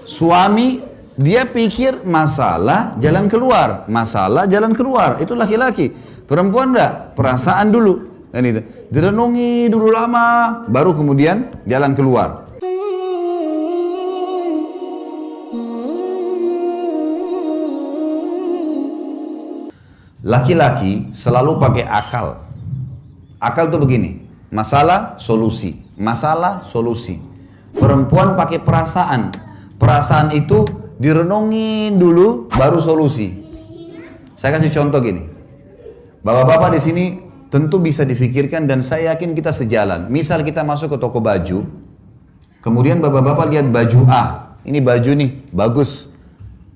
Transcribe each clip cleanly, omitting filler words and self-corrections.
Suami dia pikir masalah jalan keluar, masalah jalan keluar. Itu laki-laki. Perempuan enggak, perasaan dulu. Dan itu direnungi dulu lama, baru kemudian jalan keluar. Laki-laki selalu pakai akal. Akal tuh begini, masalah, solusi, masalah, solusi. Perempuan pakai perasaan. Perasaan itu direnungin dulu, baru solusi. Saya kasih contoh gini. Bapak-bapak di sini tentu bisa difikirkan dan saya yakin kita sejalan. Misal kita masuk ke toko baju, kemudian bapak-bapak lihat baju A. Ini baju nih, bagus.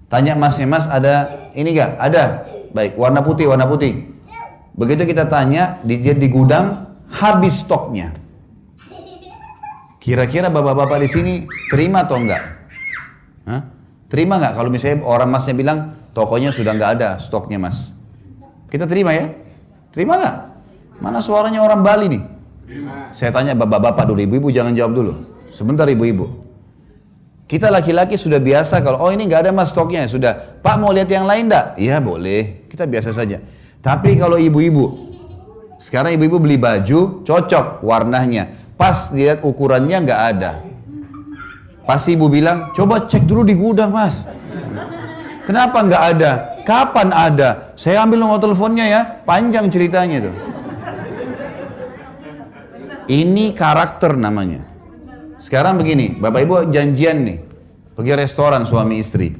Tanya masnya, mas ada ini gak? Ada. Baik, warna putih, warna putih. Begitu kita tanya, di gudang, habis stoknya. Kira-kira bapak-bapak di sini terima atau enggak? Hah? Terima nggak kalau misalnya orang masnya bilang tokonya sudah nggak ada stoknya mas? Kita terima ya? Terima nggak? Mana suaranya orang Bali nih? Terima. Saya tanya bapak-bapak dulu, ibu-ibu jangan jawab dulu. Sebentar ibu-ibu. Kita laki-laki sudah biasa kalau oh ini nggak ada mas stoknya sudah. Pak mau lihat yang lain nggak? Iya boleh. Kita biasa saja. Tapi kalau ibu-ibu, sekarang ibu-ibu beli baju cocok warnanya, pas lihat ukurannya nggak ada. Pasti ibu bilang, coba cek dulu di gudang mas. Kenapa nggak ada? Kapan ada? Saya ambil nomor teleponnya ya, panjang ceritanya tuh. Ini karakter namanya. Sekarang begini, bapak ibu janjian nih, pergi restoran suami istri.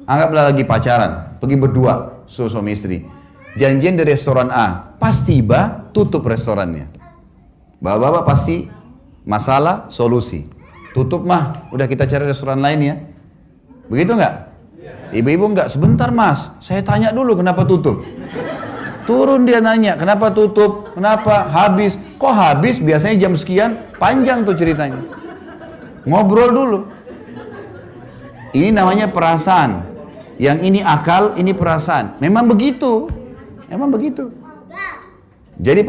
Anggaplah lagi pacaran, pergi berdua suami istri. Janjian di restoran A, pas tiba tutup restorannya. Bapak-bapak pasti masalah, solusi. Tutup mah, udah kita cari restoran lain ya. Begitu nggak? Ibu-ibu nggak, sebentar mas, saya tanya dulu kenapa tutup. Turun dia nanya, kenapa tutup? Kenapa? Habis. Kok habis? Biasanya jam sekian, panjang tuh ceritanya. Ngobrol dulu. Ini namanya perasaan. Yang ini akal, ini perasaan. Memang begitu. Memang begitu. Jadi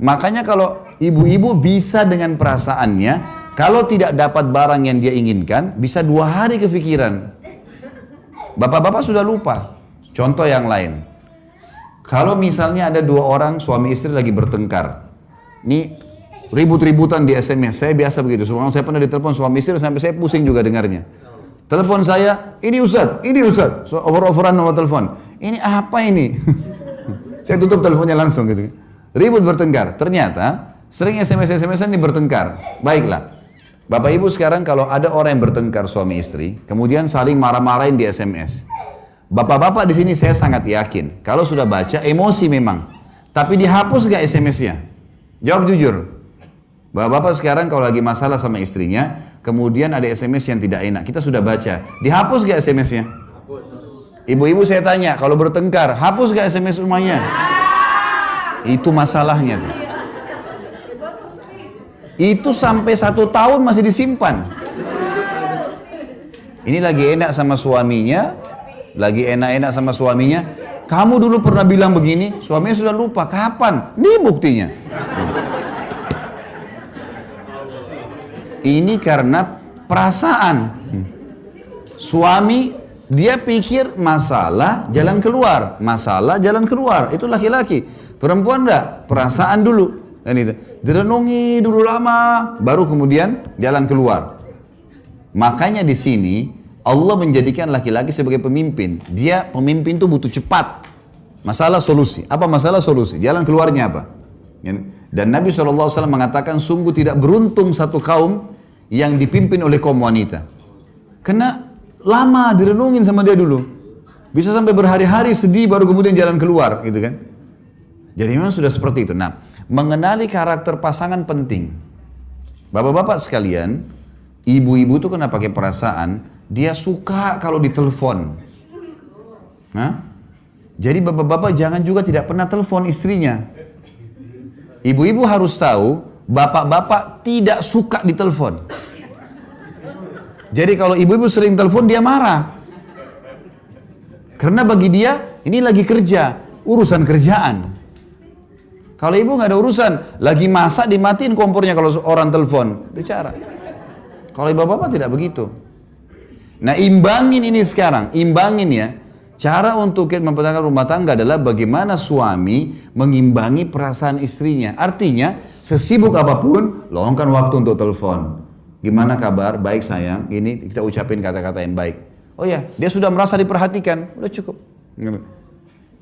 makanya kalau ibu-ibu bisa dengan perasaannya, kalau tidak dapat barang yang dia inginkan, bisa 2 hari kepikiran. Bapak-bapak sudah lupa. Contoh yang lain. Kalau misalnya ada 2 orang suami istri lagi bertengkar. Ini ribut-ributan di SMS. Saya biasa begitu. Saya pernah ditelepon suami istri sampai saya pusing juga dengarnya. Telepon saya, ini Ustaz. So, over-overan nomor telepon. Ini apa ini? Saya tutup teleponnya langsung gitu. Ribut bertengkar. Ternyata sering SMS-SMS ini bertengkar. Baiklah. Bapak ibu sekarang kalau ada orang yang bertengkar suami istri, kemudian saling marah-marahin di SMS. Bapak-bapak di sini saya sangat yakin, kalau sudah baca emosi memang. Tapi dihapus gak SMS-nya? Jawab jujur. Bapak-bapak sekarang kalau lagi masalah sama istrinya, kemudian ada SMS yang tidak enak, kita sudah baca. Dihapus gak SMS-nya? Ibu-ibu saya tanya, kalau bertengkar, hapus gak SMS rumahnya? Itu masalahnya. Itu sampai 1 tahun masih disimpan. Ini lagi enak sama suaminya, kamu dulu pernah bilang begini, suaminya sudah lupa, kapan? Ini buktinya. Ini karena perasaan. Suami dia pikir masalah jalan keluar, masalah jalan keluar. Itu laki-laki. Perempuan enggak, perasaan dulu. Dan itu direnungi dulu lama, baru kemudian jalan keluar. Makanya di sini Allah menjadikan laki-laki sebagai pemimpin. Dia pemimpin itu butuh cepat. Masalah solusi. Apa masalah solusi? Jalan keluarnya apa? Dan Nabi SAW mengatakan sungguh tidak beruntung satu kaum yang dipimpin oleh kaum wanita. Karena lama direnungin sama dia dulu. Bisa sampai berhari-hari sedih baru kemudian jalan keluar gitu kan. Jadi memang sudah seperti itu. Nah, mengenali karakter pasangan penting. Bapak-bapak sekalian, ibu-ibu tuh kena pakai perasaan, dia suka kalau ditelepon. Nah, jadi bapak-bapak jangan juga tidak pernah telepon istrinya. Ibu-ibu harus tahu, bapak-bapak tidak suka ditelepon. Jadi kalau ibu-ibu sering telepon, dia marah. Karena bagi dia, ini lagi kerja, urusan kerjaan. Kalau ibu nggak ada urusan, lagi masak dimatiin kompornya kalau orang telepon, bicara. Kalau bapak-bapak tidak begitu. Nah imbangin ini sekarang, imbangin ya. Cara untuk mempertahankan rumah tangga adalah bagaimana suami mengimbangi perasaan istrinya. Artinya, sesibuk apapun, luangkan waktu untuk telepon. Gimana kabar? Baik sayang. Ini kita ucapin kata-kata yang baik. Oh ya, dia sudah merasa diperhatikan. Udah cukup.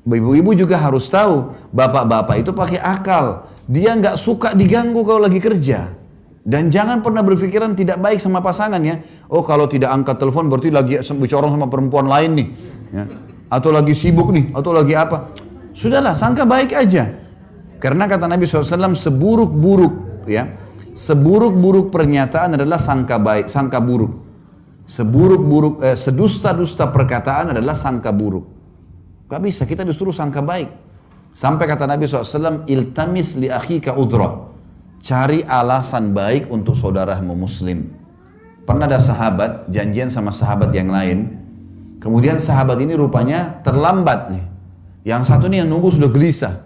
Ibu-ibu juga harus tahu, bapak-bapak itu pakai akal. Dia nggak suka diganggu kalau lagi kerja. Dan jangan pernah berpikiran tidak baik sama pasangannya. Oh kalau tidak angkat telepon berarti lagi bicara sama perempuan lain nih. Ya. Atau lagi sibuk nih, atau lagi apa. Sudahlah, sangka baik aja. Karena kata Nabi SAW, seburuk-buruk ya, seburuk-buruk pernyataan adalah sangka baik, sangka buruk. Seburuk-buruk, sedusta-dusta perkataan adalah sangka buruk. Gak bisa, kita disuruh sangka baik. Sampai kata Nabi SAW, iltamis li akhika udra. Cari alasan baik untuk saudaramu muslim. Pernah ada sahabat, janjian sama sahabat yang lain. Kemudian sahabat ini rupanya terlambat nih. Yang satu nih yang nunggu sudah gelisah.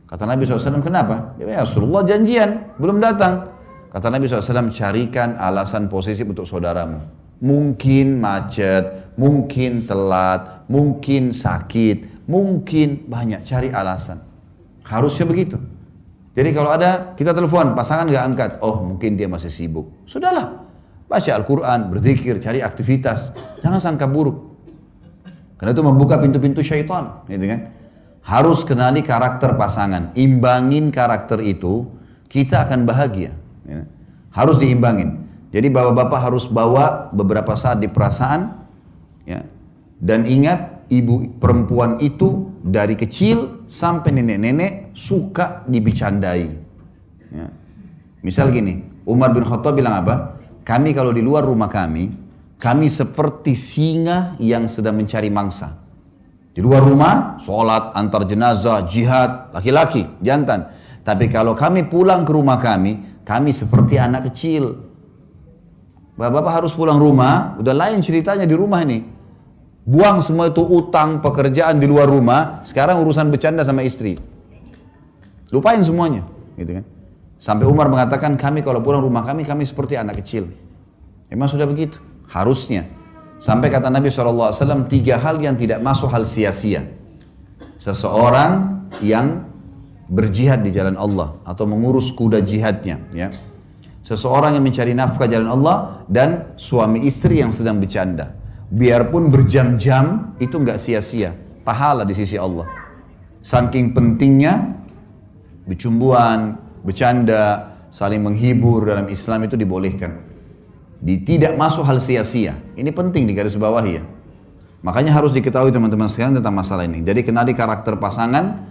Kata Nabi SAW, kenapa? Ya Rasulullah janjian, belum datang. Kata Nabi SAW, carikan alasan posisi untuk saudaramu. Mungkin macet, mungkin telat, mungkin sakit, mungkin banyak, cari alasan. Harusnya begitu. Jadi kalau ada, kita telepon, pasangan gak angkat. Oh mungkin dia masih sibuk. Sudahlah. Baca Al-Quran, berzikir, cari aktivitas. Jangan sangka buruk. Karena itu membuka pintu-pintu syaitan. Gitu kan? Harus kenali karakter pasangan. Imbangin karakter itu, kita akan bahagia. Ya. Harus diimbangin. Jadi bapak-bapak harus bawa beberapa saat di perasaan. Ya. Dan ingat, ibu perempuan itu dari kecil sampai nenek-nenek suka dibicandai. Ya. Misal gini, Umar bin Khattab bilang apa? Kami kalau di luar rumah kami seperti singa yang sedang mencari mangsa. Di luar rumah, sholat, antar jenazah, jihad, laki-laki, jantan. Tapi kalau kami pulang ke rumah kami seperti anak kecil. Bapak-bapak harus pulang rumah, udah lain ceritanya di rumah nih. Buang semua itu utang, pekerjaan di luar rumah, sekarang urusan bercanda sama istri. Lupain semuanya, gitu kan. Sampai Umar mengatakan kami kalau pulang rumah kami seperti anak kecil. Memang sudah begitu, harusnya. Sampai kata Nabi SAW, 3 hal yang tidak masuk hal sia-sia. Seseorang yang berjihad di jalan Allah atau mengurus kuda jihadnya. Ya. Seseorang yang mencari nafkah jalan Allah dan suami istri yang sedang bercanda. Biarpun berjam-jam itu nggak sia-sia, pahala di sisi Allah. Saking pentingnya bercumbuan, bercanda, saling menghibur dalam Islam itu dibolehkan. Tidak masuk hal sia-sia. Ini penting di garis bawah ya. Makanya harus diketahui teman-teman sekalian tentang masalah ini. Jadi kenali karakter pasangan,